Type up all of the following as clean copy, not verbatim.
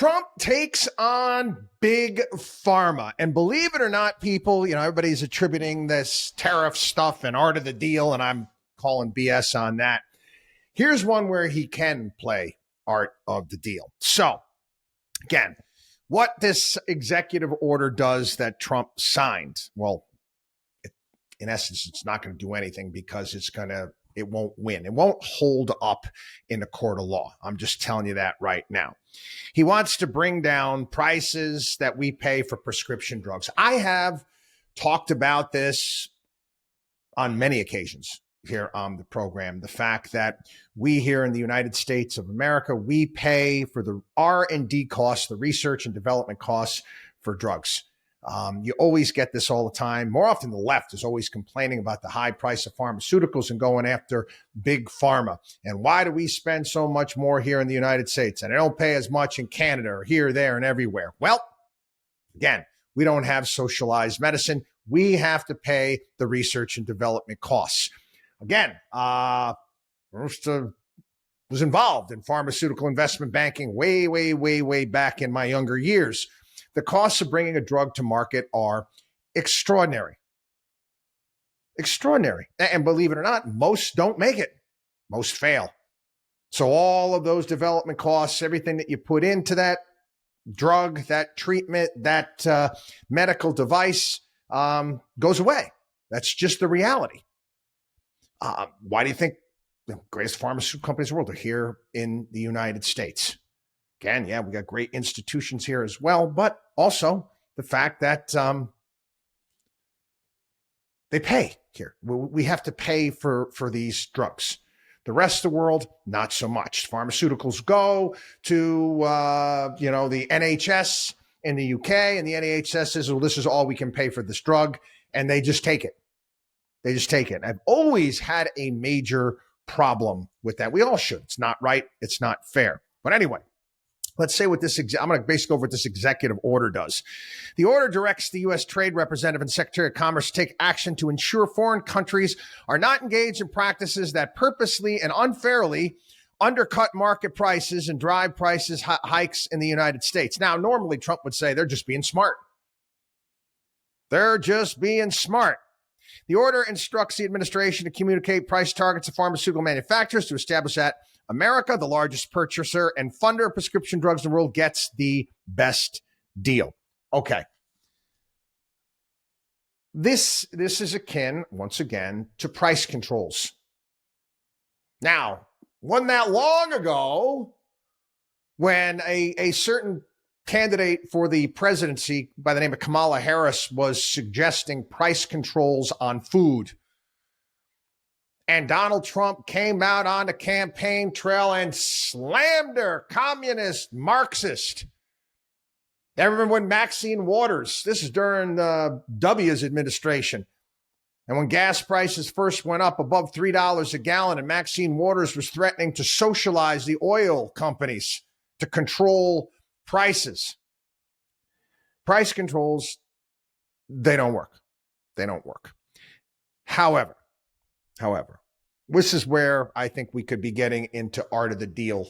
Trump takes on big pharma. And believe it or not, people, everybody's attributing this tariff stuff and art of the deal, and I'm calling BS on that. Here's one where he can play art of the deal. So, again, what this executive order does that Trump signed, well, in essence, it's not going to do anything because it won't win. It won't hold up in a court of law. I'm just telling you that right now. He wants to bring down prices that we pay for prescription drugs. I have talked about this on many occasions here on the program. The fact that we here in the United States of America, we pay for the R&D costs, the research and development costs for drugs. You always get this all the time. More often, the left is always complaining about the high price of pharmaceuticals and going after big pharma. And why do we spend so much more here in the United States? And I don't pay as much in Canada or here, there, and everywhere. Well, again, we don't have socialized medicine. We have to pay the research and development costs. Again, was involved in pharmaceutical investment banking way back in my younger years. The costs of bringing a drug to market are extraordinary. Extraordinary. And believe it or not, most don't make it. Most fail. So all of those development costs, everything that you put into that drug, that treatment, that medical device goes away. That's just the reality. Why do you think the greatest pharmaceutical companies in the world are here in the United States? Again, yeah, we got great institutions here as well, but also the fact that they pay here. We have to pay for these drugs. The rest of the world, not so much. Pharmaceuticals go to the NHS in the UK, and the NHS says, well, this is all we can pay for this drug, and they just take it. They just take it. I've always had a major problem with that. We all should. It's not right. It's not fair. But anyway, let's say what I'm going to basically go over what this executive order does. The order directs the U.S. Trade Representative and Secretary of Commerce to take action to ensure foreign countries are not engaged in practices that purposely and unfairly undercut market prices and drive prices hikes in the United States. Now, normally Trump would say they're just being smart. They're just being smart. The order instructs the administration to communicate price targets of pharmaceutical manufacturers to establish that America, the largest purchaser and funder of prescription drugs in the world, gets the best deal. Okay. This is akin, once again, to price controls. Now, wasn't that long ago when a certain candidate for the presidency by the name of Kamala Harris was suggesting price controls on food. And Donald Trump came out on the campaign trail and slammed her, communist, Marxist. Remember when Maxine Waters, this is during W's administration, and when gas prices first went up above $3 a gallon, and Maxine Waters was threatening to socialize the oil companies to control prices. Price controls, they don't work. They don't work. However, this is where I think we could be getting into art of the deal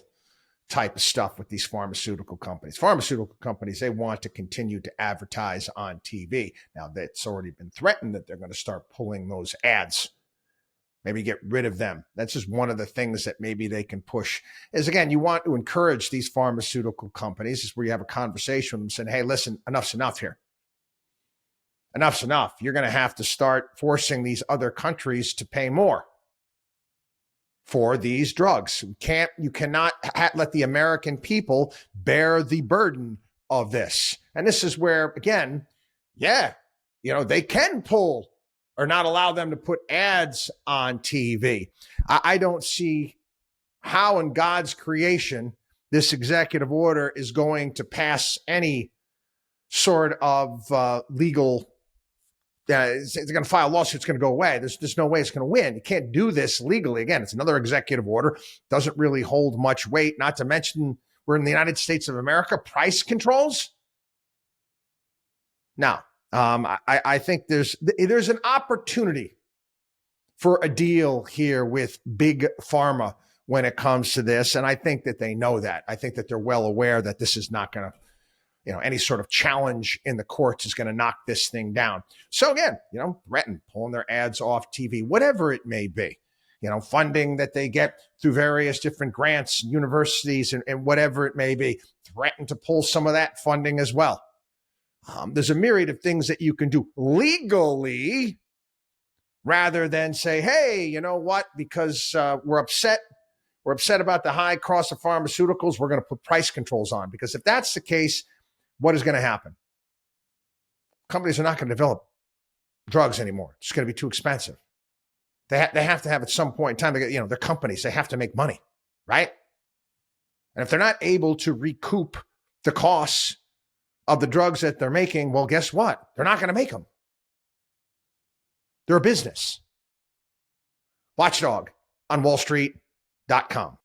type of stuff with these pharmaceutical companies. Pharmaceutical companies, they want to continue to advertise on TV. Now, that's already been threatened that they're going to start pulling those ads. Maybe get rid of them. That's just one of the things that maybe they can push. Is, again, you want to encourage these pharmaceutical companies. Is where you have a conversation with them saying, hey, listen, enough's enough here. Enough's enough. You're going to have to start forcing these other countries to pay more for these drugs. You cannot let the American people bear the burden of this. And this is where, again, they can pull or not allow them to put ads on TV. I don't see how in God's creation this executive order is going to pass any sort of legal. It's going to file a lawsuit. It's going to go away. There's no way it's going to win. You can't do this legally. Again, it's another executive order. Doesn't really hold much weight. Not to mention we're in the United States of America. Price controls. Now, I think there's an opportunity for a deal here with big pharma when it comes to this. And I think that they know that. I think that they're well aware that this is not going to, any sort of challenge in the courts is going to knock this thing down. So again, threaten pulling their ads off TV, whatever it may be, funding that they get through various different grants, universities, and whatever it may be, threaten to pull some of that funding as well. There's a myriad of things that you can do legally rather than say, hey, you know what, because we're upset about the high cost of pharmaceuticals, we're going to put price controls on. Because if that's the case, what is going to happen? Companies are not going to develop drugs anymore. It's going to be too expensive. They have to have at some point in time, they're companies, they have to make money, right? And if they're not able to recoup the costs of the drugs that they're making, well, guess what? They're not going to make them. They're a business. WatchDog on wallstreet.com.